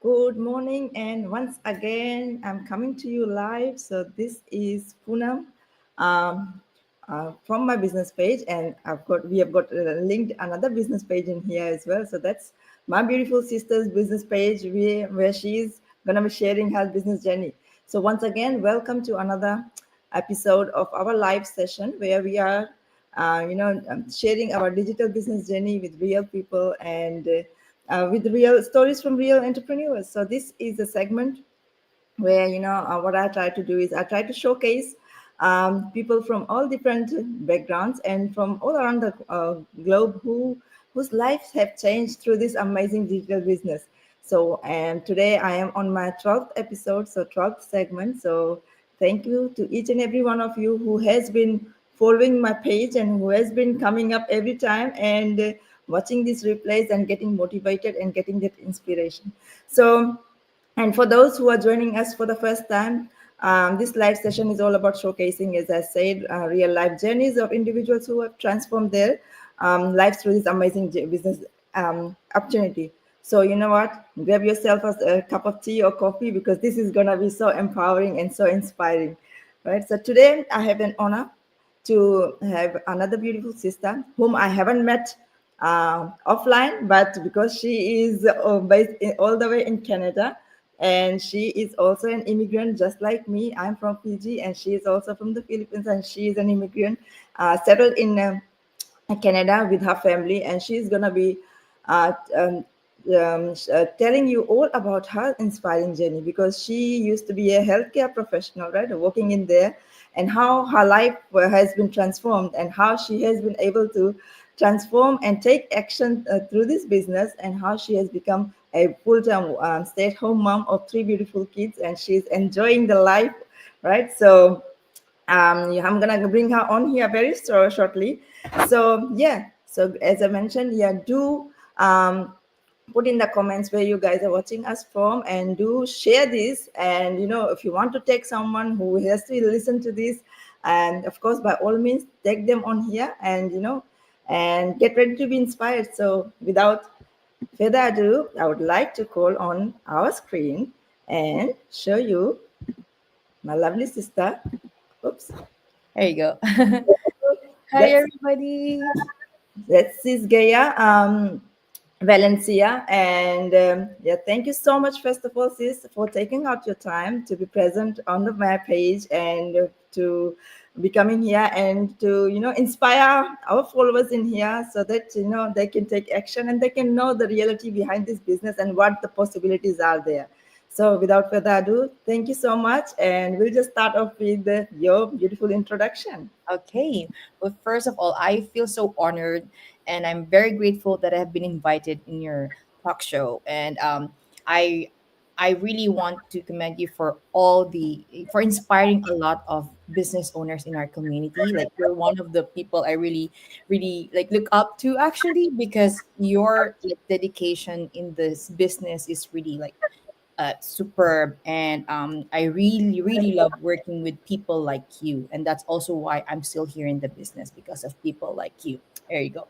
Good morning, and once again, I'm coming to you live. So this is Poonam um, from my business page, and we have got linked another business page in here as well. So that's my beautiful sister's business page, where she's gonna be sharing her business journey. So once again, welcome to another episode of our live session where we are, sharing our digital business journey with real people and with real stories from real entrepreneurs. So this is a segment where what I try to do is I try to showcase people from all different backgrounds and from all around the globe whose lives have changed through this amazing digital business. So and today I am on my 12th episode, so 12th segment. So thank you to each and every one of you who has been following my page and who has been coming up every time and watching these replays and getting motivated and getting that inspiration. So and for those who are joining us for the first time, this live session is all about showcasing, as I said, real life journeys of individuals who have transformed their lives through this amazing business opportunity. So, you know what? Grab yourself a cup of tea or coffee because this is going to be so empowering and so inspiring. Right. So, today I have an honor to have another beautiful sister whom I haven't met offline, but because she is all the way in Canada, and she is also an immigrant just like me. I'm from Fiji, and she is also from the Philippines, and she is an immigrant settled in Canada with her family, and she's gonna be uh, um, telling you all about her inspiring journey because she used to be a healthcare professional, right, working in there, and how her life has been transformed and how she has been able to transform and take action through this business and how she has become a full-time stay-at-home mom of three beautiful kids and she's enjoying the life, right? So yeah, I'm gonna bring her on here very shortly. So yeah, so as I mentioned, yeah, do put in the comments where you guys are watching us from, and do share this. And if you want to take someone who has to listen to this, and of course, by all means, take them on here, and and get ready to be inspired. So without further ado, I would like to call on our screen and show you my lovely sister. Oops. There you go. Hi, That's everybody. This is Gaea Valencia, and yeah, thank you so much, first of all, sis, for taking out your time to be present on my page and to be coming here and to inspire our followers in here so that they can take action and they can know the reality behind this business and what the possibilities are there. So, without further ado, thank you so much, and we'll just start off with your beautiful introduction. Okay. Well, first of all, I feel so honored and I'm very grateful that I have been invited in your talk show. And I I really want to commend you for for inspiring a lot of business owners in our community. Like you're one of the people I really like look up to actually because your like dedication in this business is really like superb, and I really love working with people like you, and that's also why I'm still here in the business because of people like you. There you go.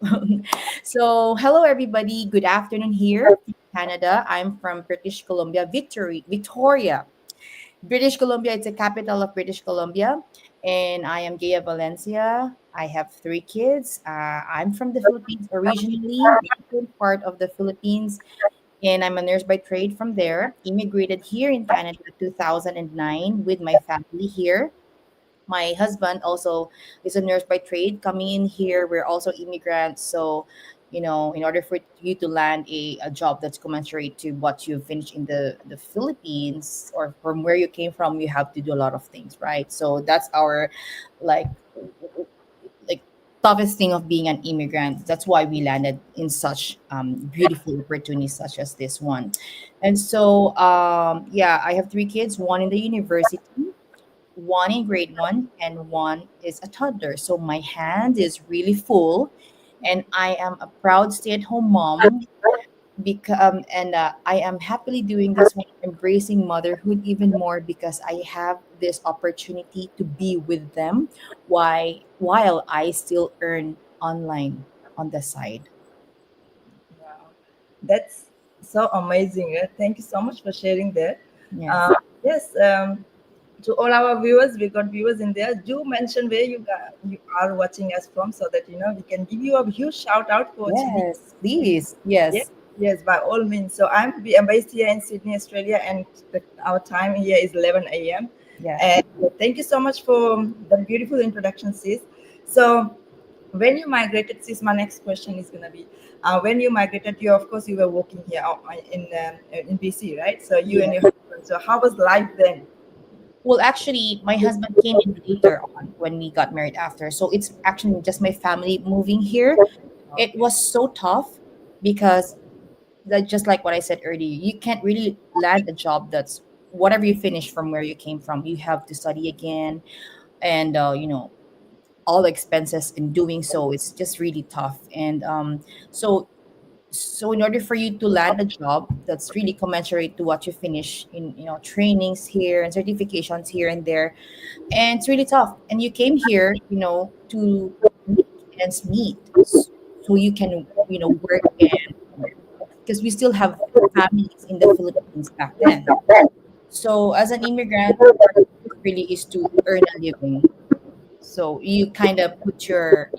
So hello everybody, good afternoon here from Canada. I'm from British Columbia, Victoria, British Columbia. It's the capital of British Columbia, and I am Gaea Valencia. I have three kids. I'm from the Philippines originally, northern part of the Philippines, and I'm a nurse by trade from there. Immigrated here in Canada 2009 with my family here. My husband also is a nurse by trade. Coming in here, we're also immigrants. So, in order for you to land a job that's commensurate to what you finished in the Philippines or from where you came from, you have to do a lot of things, right? So that's our like like toughest thing of being an immigrant. That's why we landed in such beautiful opportunities such as this one. And so, yeah, I have three kids, one in the university, one in grade one, and one is a toddler. So my hand is really full, and I am a proud stay-at-home mom and I am happily doing this one, embracing motherhood even more because I have this opportunity to be with them while I still earn online on the side. Wow. That's So amazing. Thank you so much for sharing that. Yes. Uh, yes, to all our viewers, we got viewers in there. Do mention where you are watching us from, so that we can give you a huge shout out for tuning. Yes, In. please. Yes, Yes. yes, by all means. So I'm based here in Sydney, Australia, and our time here is 11 a.m. Yeah. And thank you so much for the beautiful introduction, sis. So when you migrated, sis, my next question is gonna be, when you migrated, you of course you were working here in BC, right? So you and Yeah. your husband. So how was life then? Well, actually, my husband came in later on when we got married after. So it's actually just my family moving here. It Okay. was so tough because that, just like what I said earlier, you can't really land a job that's whatever you finish from where you came from. You have to study again, and all the expenses in doing so. It's just really tough. And so in order for you to land a job that's really commensurate to what you finish in trainings here and certifications here and there, and it's really tough. And you came here, to make ends meet, so you can work, and because we still have families in the Philippines back then. So as an immigrant, our goal really is to earn a living. So you kind of put your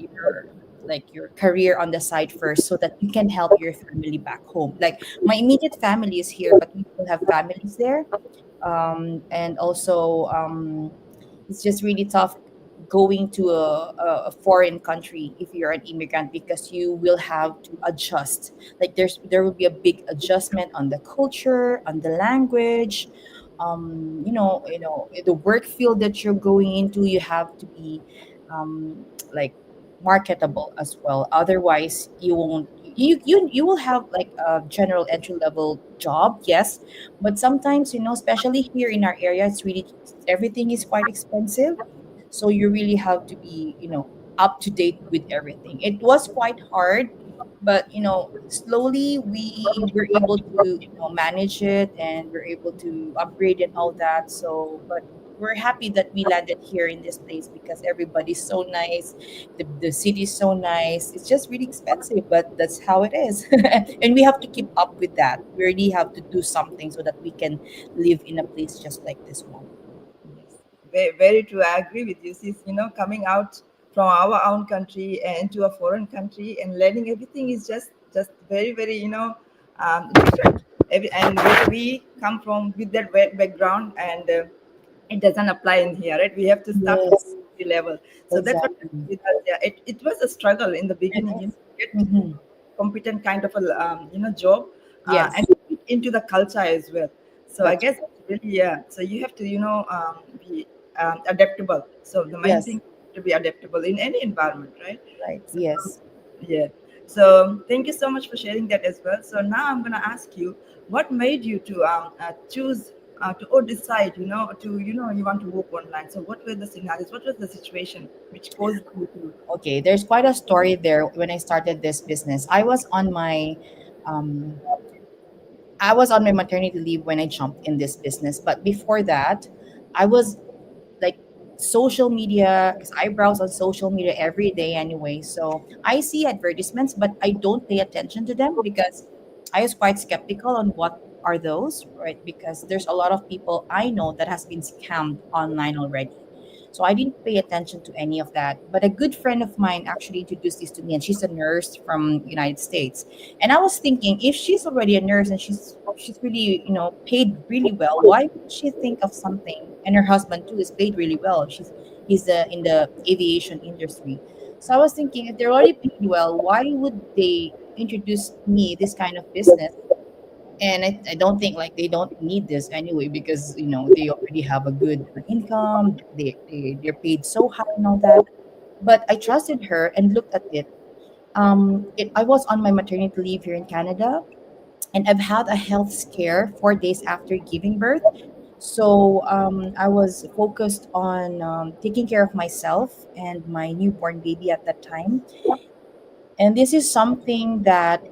career on the side first so that you can help your family back home. Like my immediate family is here, but we still have families there. And also, it's just really tough going to a foreign country if you're an immigrant, because you will have to adjust. Like there will be a big adjustment on the culture, on the language. The work field that you're going into, you have to be like marketable as well. Otherwise, you won't. You will have like a general entry level job, yes, but sometimes, especially here in our area, it's really everything is quite expensive. So you really have to be, up to date with everything. It was quite hard, but slowly we were able to, manage it, and we're able to upgrade and all that. So, but we're happy that we landed here in this place because everybody's so nice. The city's so nice. It's just really expensive, but that's how it is. And we have to keep up with that. We really have to do something so that we can live in a place just like this one. Yes, very, very true. I agree with you. Sis, coming out from our own country and into a foreign country and learning everything is just very, very, different. And where we come from with that background, and it doesn't apply in here, right? We have to start from Yes, the level. So that's what exactly. happened with us. Yeah, it was a struggle in the beginning, Yes. get Mm-hmm. competent kind of a job, and Yes, fit into the culture as well. So I that's guess it's really, yeah. So you have to be adaptable. So the main yes, thing to be adaptable in any environment, right? right. So Yes. yeah. So thank you so much for sharing that as well. So now I'm gonna ask you, what made you to choose to or decide, to you want to work online. So what were the scenarios? What was the situation which caused you to? Okay, there's quite a story there. When I started this business, um I was on my maternity leave when I jumped in this business. But before that, I was like social media, because I browse on social media every day anyway. So I see advertisements, but I don't pay attention to them because I was quite skeptical on what are those, right? Because there's a lot of people I know that has been scammed online already. So I didn't pay attention to any of that. But a good friend of mine actually introduced this to me, and she's a nurse from United States. And I was thinking, if she's already a nurse and she's really, paid really well, why would she think of something? And her husband too is paid really well. He's in the aviation industry. So I was thinking, if they're already paid well, why would they introduce me this kind of business? And I don't think like they don't need this anyway, because they already have a good income. They're paid so high and all that. But I trusted her and looked at it. I was on my maternity leave here in Canada, and I've had a health scare 4 days after giving birth. So I was focused on taking care of myself and my newborn baby at that time. And this is something that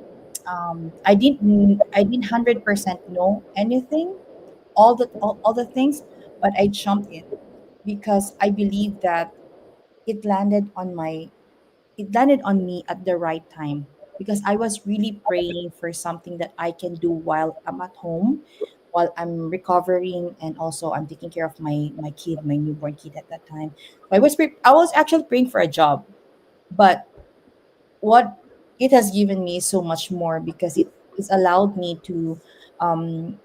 I didn't 100% know anything, all the things, but I jumped in because I believe that it landed on my it landed on me at the right time. because I was really praying for something that I can do while I'm at home, while I'm recovering, and also I'm taking care of my kid, my newborn kid at that time. So I was actually praying for a job, but what it has given me is so much more because it's allowed me um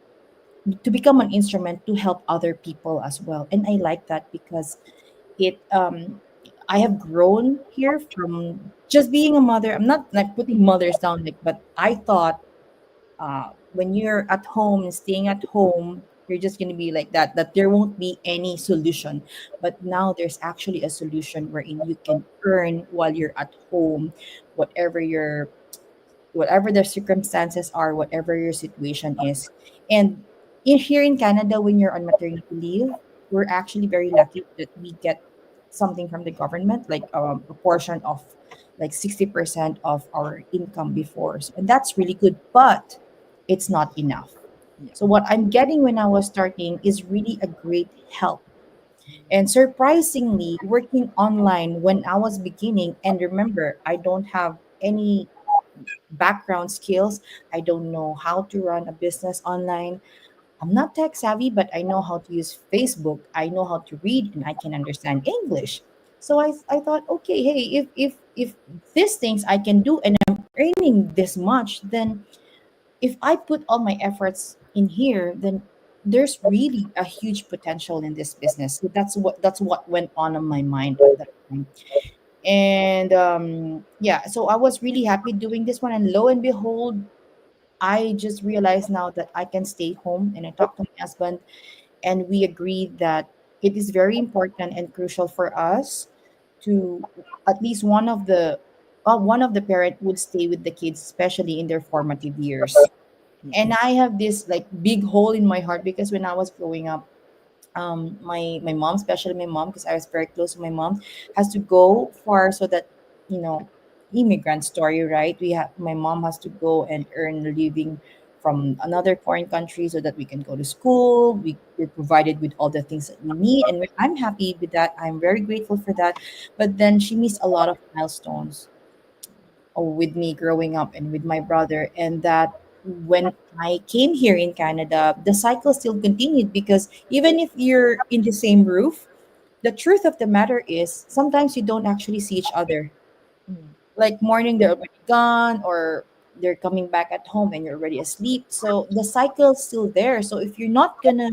to become an instrument to help other people as well. And I like that because it I have grown here from just being a mother. I'm not like putting mothers down, like, but I thought when you're at home and staying at home, you're just going to be like that, that there won't be any solution. But now there's actually a solution wherein you can earn while you're at home, whatever your whatever the circumstances are, whatever your situation is. And here in Canada, when you're on maternity leave, we're actually very lucky that we get something from the government, like a portion of like 60% of our income before. So, and that's really good, but it's not enough. Yeah. So what I'm getting when I was starting is really a great help. And surprisingly, working online when I was beginning, and remember, I don't have any background skills. I don't know how to run a business online. I'm not tech savvy, but I know how to use Facebook. I know how to read and I can understand English. So I thought, okay, hey, if these things I can do and I'm earning this much, then if I put all my efforts in here, then there's really a huge potential in this business. So that's what went on my mind at that time. And yeah, so I was really happy doing this one, and lo and behold, I just realized now that I can stay home. And I talked to my husband, and we agreed that it is very important and crucial for us to at least one of the parent would stay with the kids, especially in their formative years. And I have this like big hole in my heart because when I was growing up, my mom, especially my mom, because I was very close to my mom, has to go far so that, you know, immigrant story, right? We have My mom has to go and earn a living from another foreign country so that we can go to school. We're provided with all the things that we need, and I'm happy with that. I'm very grateful for that. But then she missed a lot of milestones with me growing up and with my brother, and that when I came here in Canada, the cycle still continued because even if you're in the same roof, the truth of the matter is sometimes you don't actually see each other. Mm. Like morning they're already gone, or they're coming back at home and you're already asleep. So the cycle's still there. So if you're not gonna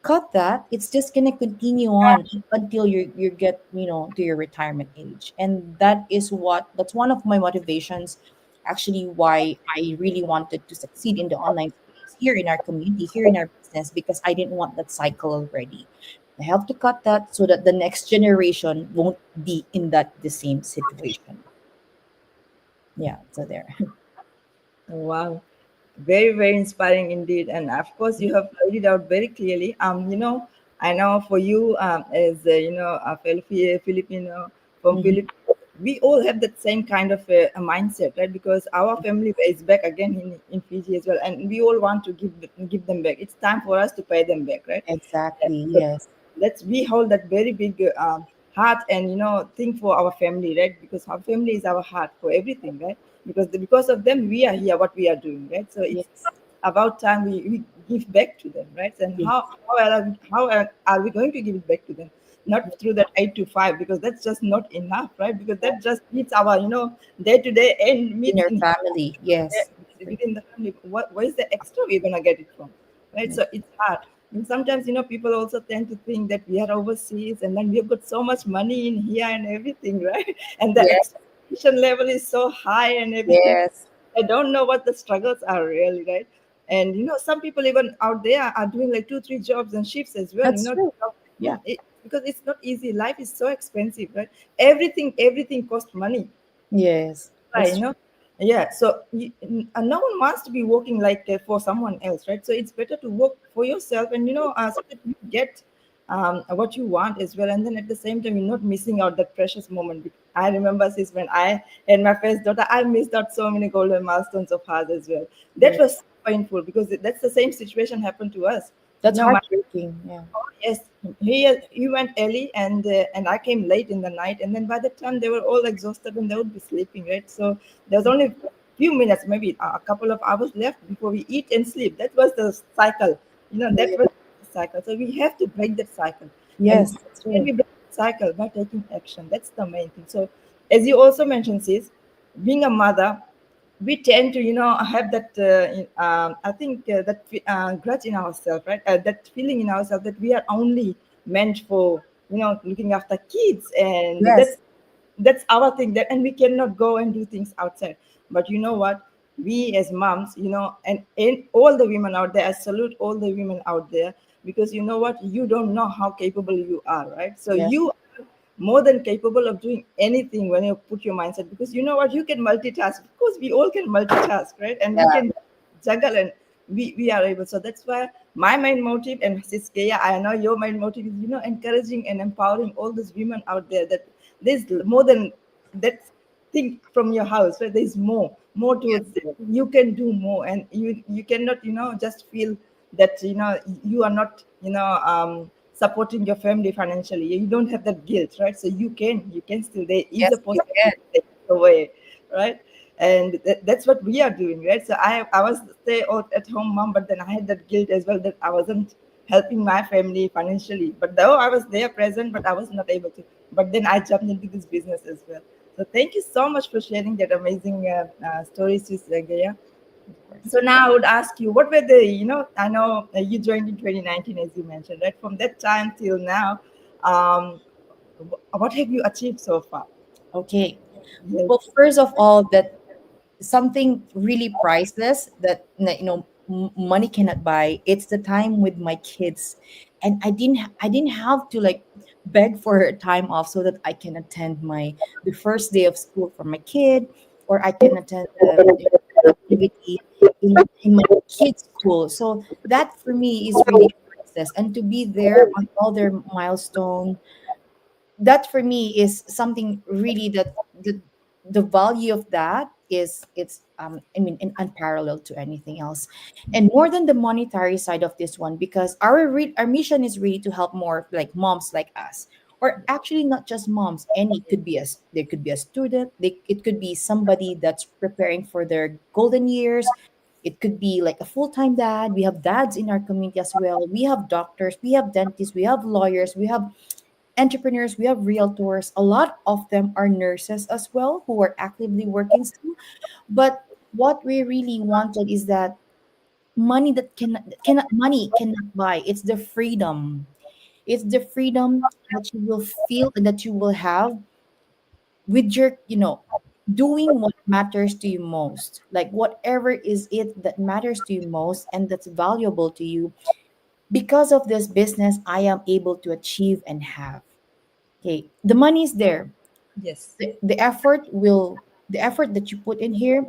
cut that, it's just gonna continue on until you get, to your retirement age. And that's one of my motivations, actually, why I really wanted to succeed in the online space here in our community, here in our business, because I didn't want that cycle already. I have to cut that so that the next generation won't be in the same situation. Yeah, so there. Wow. Very, very inspiring indeed. And of course, you have laid it out very clearly. I know for you, as a fellow Filipino from Mhm. Philippines, we all have that same kind of a mindset, right? Because our family is back again in Fiji as well, and we all want to give them back. It's time for us to pay them back, right? Exactly. So Yes. let's we hold that very big heart and think for our family, right? Because our family is our heart for everything, right? Because of them we are here, what we are doing, right? So it's Yes. about time we give back to them, right? And Yes. how are we going to give it back to them? Not through that 8 to 5, because that's just not enough, right? Because that just meets our day to day and In meets your in family. Yes. within the family. Where is the extra we're gonna get it from, right? Yes. So it's hard. And sometimes people also tend to think that we are overseas and then we've got so much money in here and everything, right? And the Yes. expectation level is so high and everything. Yes. I don't know what the struggles are really, right? And some people even out there are doing like 2 3 jobs and shifts as well, That's true. Yeah. because it's not easy. Life is so expensive, right? Everything costs money. Yes. Right, That's true. yeah. So no one wants to be working like for someone else, right? So it's better to work for yourself, and so that you get what you want as well, and then at the same time you're not missing out that precious moment. I remember, sis, when I had my first daughter, I missed out so many golden milestones of hers as well. That Yeah. was painful because that's the same situation happened to us. That's No, my heartbreaking. Yeah. yes, he went early, and I came late in the night, and then by the time they were all exhausted and they would be sleeping, right? So there was only a few minutes, maybe a couple of hours left before we eat and sleep. That was the cycle, that was the cycle. So we have to break that cycle, and Yes, that's can true. we break the cycle by taking action? That's the main thing. So as you also mentioned, sis, being a mother, we tend to have that I think that grudge in ourselves, right? That feeling in ourselves that we are only meant for looking after kids, and Yes, that's our thing, that and we cannot go and do things outside. But you know what, we as moms, and all the women out there, I salute all the women out there, because you know what, you don't know how capable you are, right? So yes, you more than capable of doing anything when you put your mindset, because you know what, you can multitask. Of course we all can multitask, right? And we yeah, can juggle, and we are able. So that's why my main motive, and Siskaya, I know your main motive is encouraging and empowering all those women out there, that there's more than that. Think from your house, right? There's more yes, towards it. You can do more, and you cannot just feel that you are not supporting your family financially. You don't have that guilt, right? So you can still, there is a yes, you possibility can. to take it away, right? And that's what we are doing, right? So I was stay at home mom, but then I had that guilt as well, that I wasn't helping my family financially. But though I was there present, but I was not able to. But then I jumped into this business as well. So thank you so much for sharing that amazing stories with Gaya. Of course. So now I would ask you, what were I know you joined in 2019, as you mentioned, right? From that time till now, um, what have you achieved so far? Okay. Yes. Well, first of all, that something really priceless that money cannot buy. It's the time with my kids, and I didn't have to like beg for a time off so that I can attend the first day of school for my kid, or I can attend the activity in my kids' school. So that for me is really priceless, and to be there on all their milestone, that for me is something really that the value of that is it's I mean unparalleled to anything else, and more than the monetary side of this one, because our mission is really to help more like moms like us, or actually not just moms, any could be as there could be a student, it could be somebody that's preparing for their golden years. It could be like a full-time dad. We have dads in our community as well. We have doctors, we have dentists, we have lawyers, we have entrepreneurs, we have realtors. A lot of them are nurses as well who are actively working still. But what we really wanted is that money that cannot money cannot buy. It's the freedom. It's the freedom that you will feel and that you will have with your, doing what matters to you most. Like whatever is it that matters to you most and that's valuable to you. Because of this business, I am able to achieve and have. Okay, the money is there. Yes. The effort that you put in here,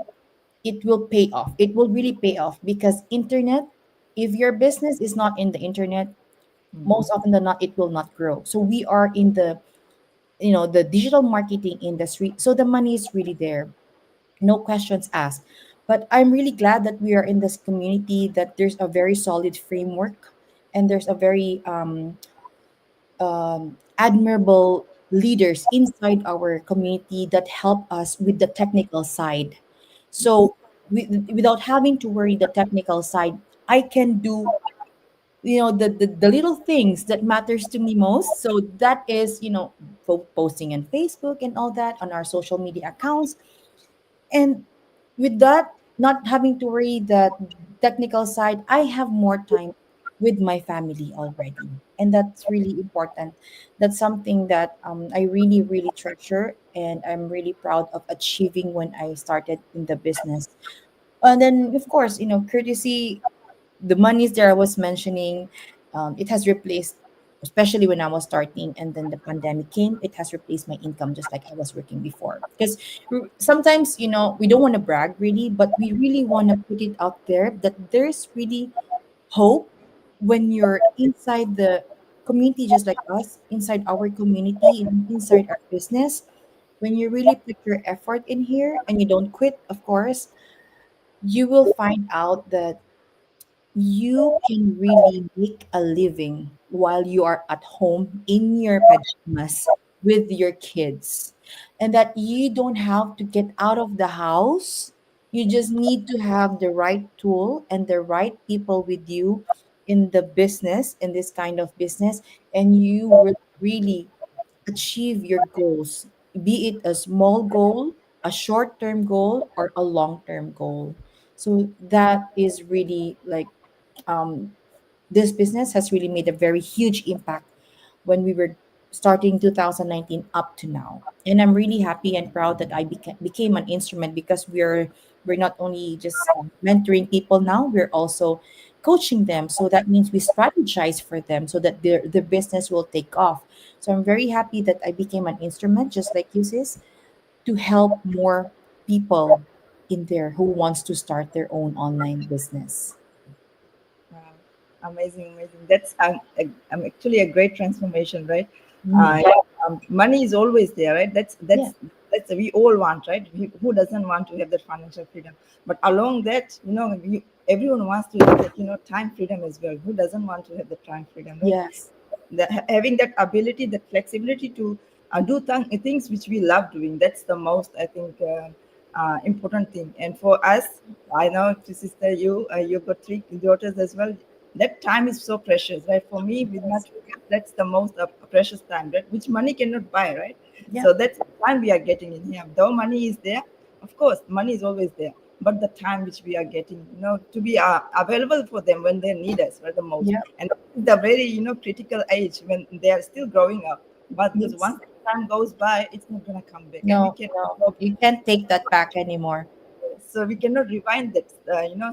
it will pay off. It will really pay off because internet, if your business is not in the internet, most often than not, it will not grow. So we are in the digital marketing industry. So the money is really there. No questions asked. But I'm really glad that we are in this community, that there's a very solid framework and there's a very admirable leaders inside our community that help us with the technical side. So without having to worry the technical side, I can do the little things that matters to me most. So that is posting on Facebook and all that on our social media accounts, and with that, not having to worry that technical side, I have more time with my family already. And that's really important. That's something that I really, really treasure. And I'm really proud of achieving when I started in the business. And then, of course, courtesy, the monies there I was mentioning, it has replaced, especially when I was starting and then the pandemic came, it has replaced my income just like I was working before. Because sometimes, we don't want to brag really, but we really want to put it out there that there's really hope when you're inside the community, just like us, inside our community, inside our business. When you really put your effort in here and you don't quit, of course, you will find out that you can really make a living while you are at home in your pajamas with your kids, and that you don't have to get out of the house. You just need to have the right tool and the right people with you in the business, in this kind of business, and you will really achieve your goals, be it a small goal, a short term goal, or a long term goal. So that is really like, um, this business has really made a very huge impact when we were starting 2019 up to now. And I'm really happy and proud that I became an instrument, because we're not only just mentoring people now, we're also coaching them. So that means we strategize for them so that their business will take off. So I'm very happy that I became an instrument, just like you, sis, to help more people in there who wants to start their own online business. Wow. Amazing, amazing. That's actually a great transformation, right? Mm. Yeah, money is always there, right? Yeah. That's we all want, right? Who doesn't want to have that financial freedom? But along that, everyone wants to have that, time freedom as well. Who doesn't want to have the time freedom, right? Yes. Having that ability, that flexibility to do things which we love doing, that's the most, I think, important thing. And for us, I know, to sister, you've got three daughters as well. That time is so precious, right? For me, with my Yes. two kids, that's the most precious time, right? Which money cannot buy, right? Yeah. So that's the time we are getting in here. Though money is there, of course, money is always there, but the time which we are getting, to be available for them when they need us, right, the most. Yeah. And the very, critical age when they are still growing up. But because Yes. once time goes by, it's not gonna come back, and we No, can no. go. You can't take that back anymore. So we cannot rewind that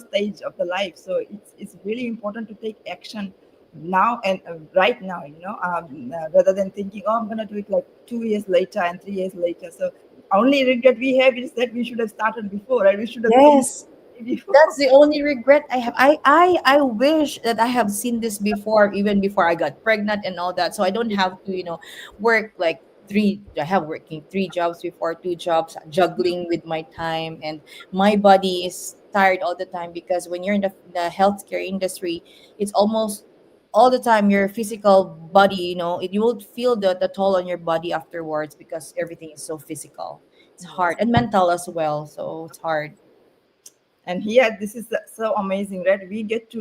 stage of the life. So it's really important to take action now, and right now, rather than thinking, oh, I'm going to do it like 2 years later and 3 years later. So only regret we have is that we should have started before, right? We should have seen Yes. before. That's the only regret I have. I wish that I have seen this before, even before I got pregnant and all that. So I don't have to, work like three. I have working three jobs before, two jobs, juggling with my time, and my body is tired all the time, because when you're in the healthcare industry, it's almost all the time your physical body, you will feel the toll on your body afterwards, because everything is so physical. It's Yes. hard, and mental as well. So it's hard. And here, this is so amazing, right? We get to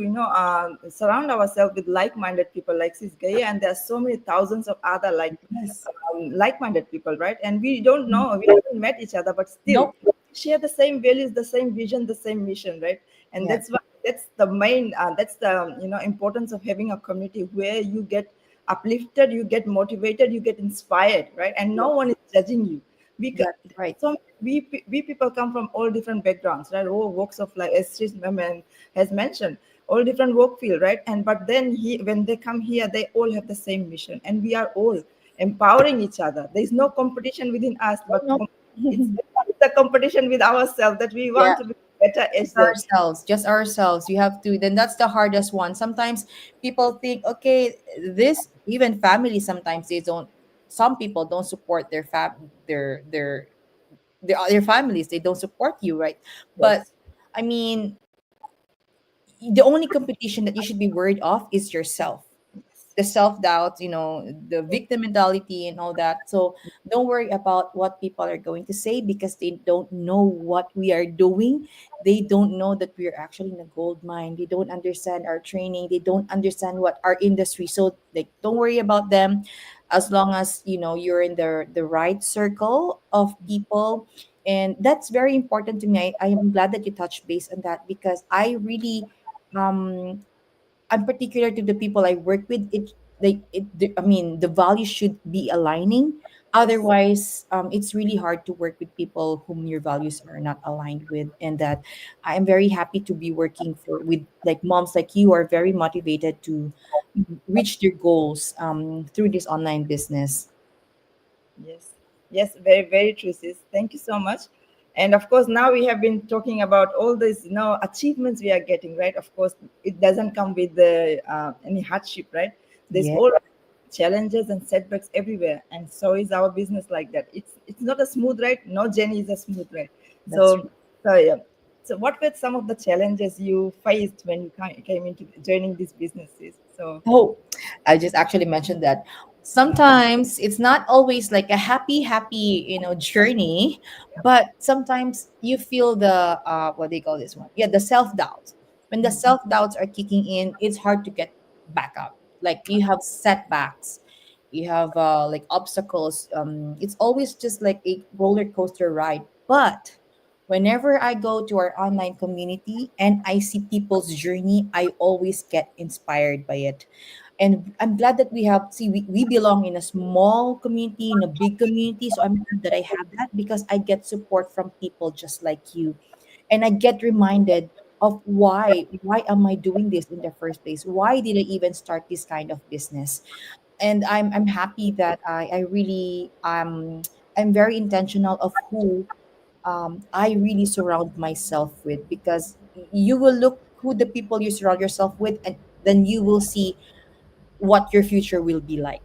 surround ourselves with like-minded people like Sis Gaia, and there are so many thousands of other Yes. like-minded people, right? And we don't know, we haven't met each other, but still Nope. share the same values, the same vision, the same mission, right? And Yes. that's the main, that's the importance of having a community where you get uplifted, you get motivated, you get inspired, right? And no one is judging you. we c- Exactly right. so we people come from all different backgrounds, right? All walks of life, as Sri Maman has mentioned, all different work field, right? And but then when they come here, they all have the same mission, and we are all empowering each other. There is no competition within us, Oh, but no. it's the competition with ourselves, that we Yeah, want to be better as just them. ourselves, just ourselves. You have to, then that's the hardest one. Sometimes people think, okay, this, even family, sometimes they don't, some people don't support their other families. They don't support you, right? But Yes, I mean, the only competition that you should be worried of is yourself. yes, The self-doubt, the victim mentality and all that. So don't worry about what people are going to say, because they don't know what we are doing. They don't know that we are actually in a gold mine. They don't understand our training. They don't understand what our industry. So like, don't worry about them, as long as you're in the right circle of people. And that's very important to me. I am glad that you touched base on that, because I really, um I'm particular to the people I work with. I mean, the values should be aligning. yes. Otherwise, it's really hard to work with people whom your values are not aligned with. And that I am very happy to be working with like moms like you, are very motivated to reach their goals through this online business. Yes, yes, very, very true, sis. Thank you so much. And of course, now we have been talking about all these, achievements we are getting, right? Of course, it doesn't come with any hardship, right? There's Yeah, all challenges and setbacks everywhere, and so is our business like that. It's not a smooth ride. No journey is a smooth ride. that's So, right. so yeah. So what were some of the challenges you faced when you came into joining these businesses? So Oh, I just actually mentioned that sometimes it's not always like a happy, journey, but sometimes you feel the what they call this one? Yeah, the self doubt. When the self doubts are kicking in, it's hard to get back up. Like you have setbacks, you have like obstacles. It's always just like a roller coaster ride. But whenever I go to our online community and I see people's journey, I always get inspired by it. And I'm glad that we belong in a small community, in a big community. So I'm glad that I have that because I get support from people just like you. And I get reminded of why am I doing this in the first place? Why did I even start this kind of business? And I'm happy that I really I'm very intentional of who I really surround myself with, because you will look who the people you surround yourself with, and then you will see what your future will be like.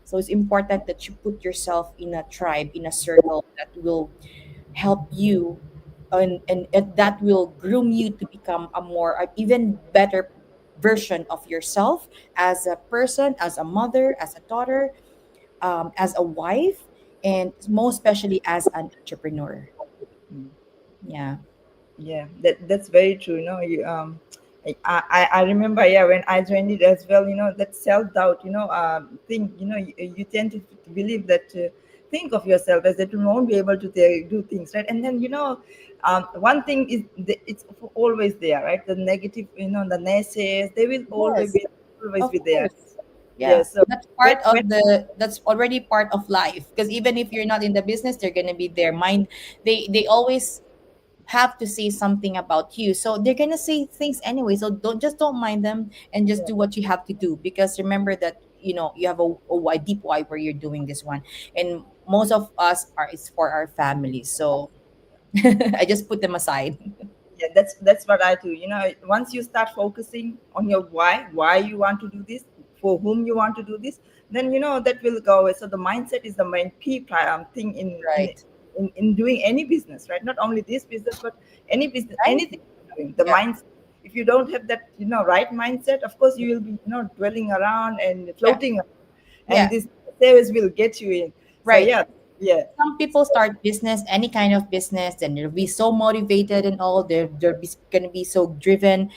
So it's important that you put yourself in a tribe, in a circle that will help you, and that will groom you to become a more, even better version of yourself as a person, as a mother, as a daughter, as a wife, and most especially as an entrepreneur. Yeah. yeah, that's very true. I remember, yeah, when I joined it as well. That self doubt. Think. You tend to believe that. Think of yourself as that you won't be able to do things, right? And then one thing is it's always there, right? The negative, the naysayers, they will Yes, always of be there. course. Yeah. Yeah, So that's when part of that's already part of life, because even if you're not in the business, they're going to be there. Mind, they always have to say something about you, so they're going to say things anyway. So don't mind them, and just do what you have to do, because remember that you have a deep why where you're doing this one. And most of us are, it's for our families, so I just put them aside. yeah, that's what I do. Once you start focusing on your why you want to do this, for whom you want to do this, then that will go away. So the mindset is the main key thing Right. in doing any business, right? Not only this business, but any business, Right. anything you're doing. The Yeah. mindset, if you don't have that right mindset, of course you will be dwelling around and Yeah. floating around, and Yeah. this sales will get you in. So Right. yeah. Yeah. Some people start business, any kind of business, and they'll be so motivated and all. They're gonna be so driven,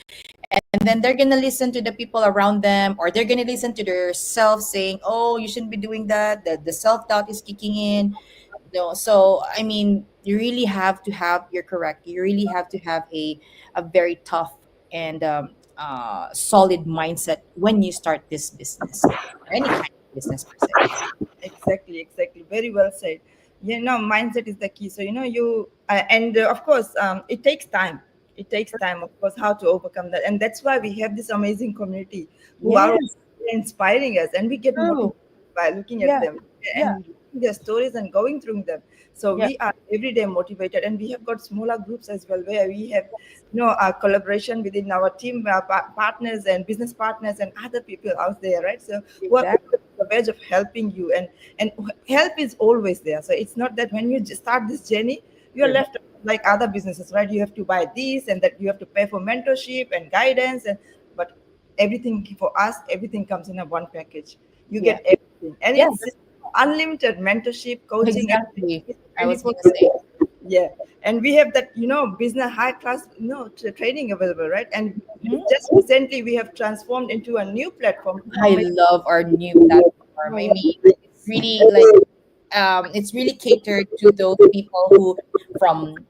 and then they're gonna listen to the people around them, or they're gonna listen to their self saying, "Oh, you shouldn't be doing that." The self doubt is kicking in. No, so I mean, you really have to have. You're correct. You really have to have a very tough and solid mindset when you start this business, or any kind of business per se. Exactly. Very well said. Mindset is the key. So and of course, it takes time. It takes time, of course, how to overcome that, and that's why we have this amazing community who are Yes, inspiring us, and we get true. motivated by looking at Yeah, them yeah, and reading their stories and going through them. So yeah. we are every day motivated, and we have got smaller groups as well where we have a collaboration within our team, partners and business partners and other people out there, right? So who are Exactly. the wedge of helping you, and help is always there. So it's not that when you just start this journey, you're True. left like other businesses, right? You have to buy this and that, you have to pay for mentorship and guidance, but everything for us, everything comes in a one package. You Yeah. get everything, and Yeah, it's unlimited mentorship, coaching, and exactly. it's I was 24. gonna say. Yeah, and we have that business high class training available, right? And Mhm. just recently we have transformed into a new platform to I make. love our new platform. I mean, it's really like it's really catered to those people who, from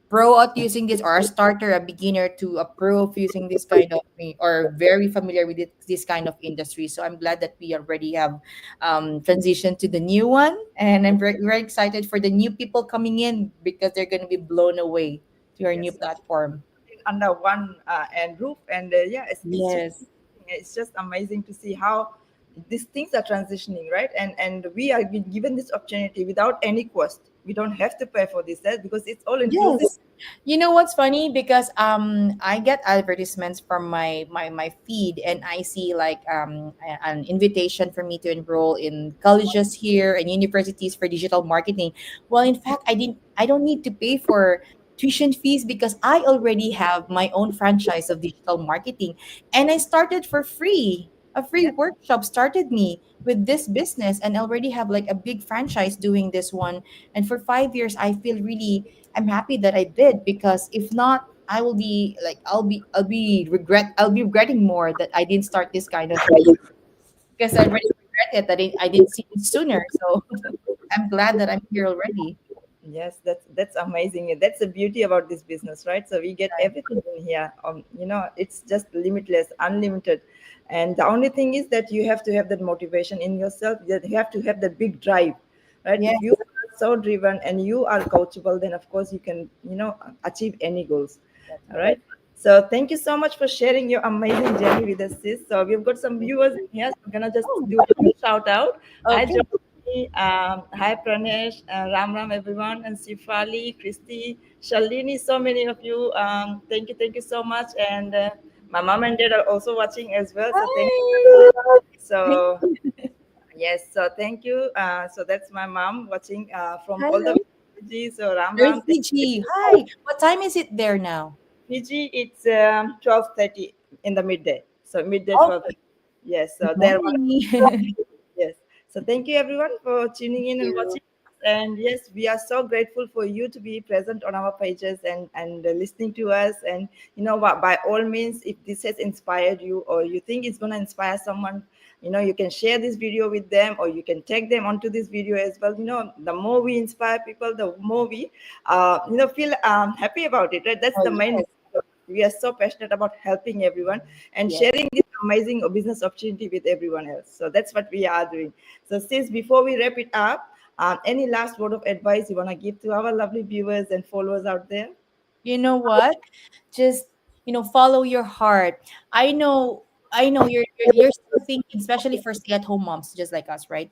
pro at using this, or a starter, a beginner, to a pro of using this kind of, or very familiar with this kind of industry. So I'm glad that we already have transitioned to the new one, and I'm very excited for the new people coming in, because they're going to be blown away to our new Yes, platform. under one and roof, and yeah, Yes. it's just amazing to see how these things are transitioning, right? And we are being given this opportunity without any cost. We don't have to pay for this, because it's all inclusive. Yes. You know what's funny? Because I get advertisements from my feed, and I see like an invitation for me to enroll in colleges here and universities for digital marketing. Well, in fact, I don't need to pay for tuition fees because I already have my own franchise of digital marketing, and I started for free. A free Yeah. workshop started me with this business, and I already have like a big franchise doing this one. And for 5 years, I feel really, I'm happy that I did, because if not, I will be like, I'll be regretting more that I didn't start this kind of business, because I already regretted that I didn't see it sooner. So I'm glad that I'm here already. Yes, that's amazing. That's the beauty about this business, right? So we get Right. everything in here. It's just limitless, unlimited. And the only thing is that you have to have that motivation in yourself. That you have to have that big drive, right? Yeah. If you are so driven and you are coachable, then of course you can, achieve any goals. That's All right. right. So thank you so much for sharing your amazing journey with us, sis. So we've got some viewers in here. So I'm gonna just Oh, do a shout out. Hi, okay. Johnny. Hi, Pranesh. Ram Ram, everyone, and Sifali, Christy, Shalini. So many of you. Thank you so much. And my mom and dad are also watching as well. So thank Hi. you. Thank So you. yes, so thank you. So that's my mom watching from all the Hello. villages. So Ram There's Ram. Thank you. Fiji. Hi. What time is it there now? PG, it's 12:30 in the midday. So midday Oh, 12:30. Yes. good So there. morning. Yes. So thank you everyone for tuning in and You. watching. And yes, we are so grateful for you to be present on our pages and listening to us. And what, by all means, if this has inspired you or you think it's gonna inspire someone, you can share this video with them or you can tag them onto this video as well. The more we inspire people, the more we feel happy about it, right? That's Oh, the main. yes. We are so passionate about helping everyone and Yes. sharing this amazing business opportunity with everyone else. So that's what we are doing. So sis, before we wrap it up, any last word of advice you want to give to our lovely viewers and followers out there? You know what? Just, follow your heart. I know you're still thinking, especially for stay-at-home moms just like us, right?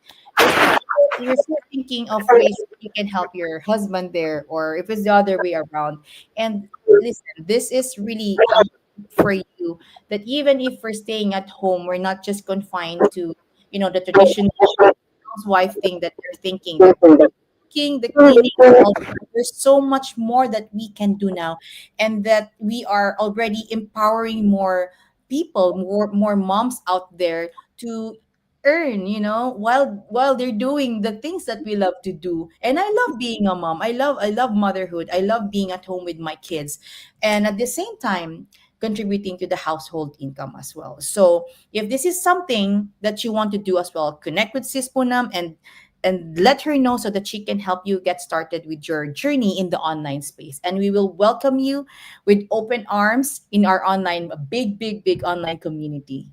You're still thinking of ways that you can help your husband there, or if it's the other way around. And listen, this is really a for you, that even if we're staying at home, we're not just confined to, the traditional housewife thing that you're thinking, that cooking, the cleaning, all that. There's so much more that we can do now, and that we are already empowering more people, more moms out there to earn, while they're doing the things that we love to do. And I love being a mom. I love motherhood. I love being at home with my kids, and at the same time contributing to the household income as well. So if this is something that you want to do as well, connect with Sis Punam and let her know so that she can help you get started with your journey in the online space. And we will welcome you with open arms in our online, big, big, big online community.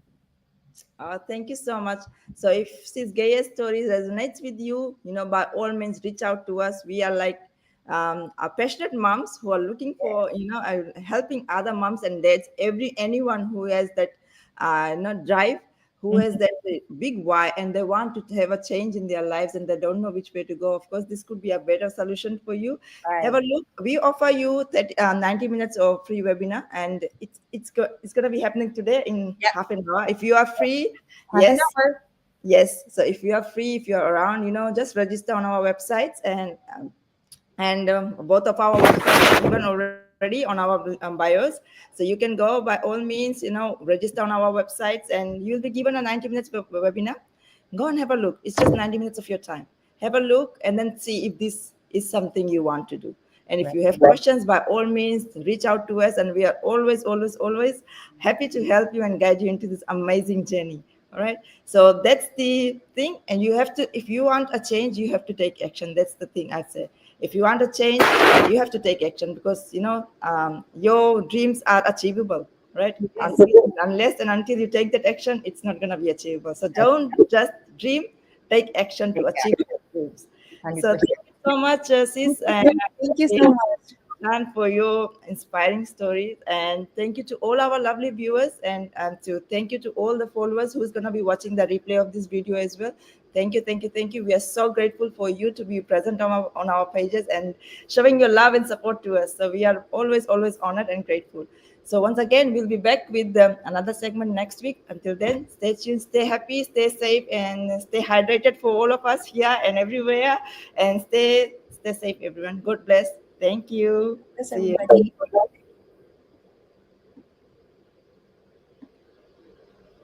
Thank you so much. So if this Gaia story resonates with you, by all means reach out to us. We are like passionate moms who are looking for, helping other moms and dads, anyone who has that, drive, who has Mhm. that big why, and they want to have a change in their lives and they don't know which way to go. Of course, this could be a better solution for you. Have Right. a look. We offer you that 90 minutes of free webinar, and it's going to be happening today in Yep. half an hour. If you are free, Half an yes, hour. yes. So if you are free, if you're around, just register on our websites, and both of our websites are given already on our bios. So you can go by all means, register on our websites, and you'll be given a 90 minutes webinar. Go and have a look. It's just 90 minutes of your time. Have a look and then see if this is something you want to do. And if Right. you have questions, by all means reach out to us, and we are always, always, always happy to help you and guide you into this amazing journey. All right. So that's the thing. And you have to, if you want a change, you have to take action. That's the thing I say. If you want a change, you have to take action, because your dreams are achievable, right? Yes. Unless and until you take that action, it's not going to be achievable. So That's don't just dream, take action to achieve exactly your dreams. So 100%. thank you so much, sis, Thank you so much. and for your inspiring stories. And thank you to all our lovely viewers, and to thank you to all the followers who's going to be watching the replay of this video as well. Thank you, thank you, thank you. We are so grateful for you to be present on our pages and showing your love and support to us. So we are always, always honored and grateful. So once again, we'll be back with another segment next week. Until then, stay tuned, stay happy, stay safe, and stay hydrated for all of us here and everywhere. And stay safe, everyone. God bless. Thank you. Yes, See everybody. you.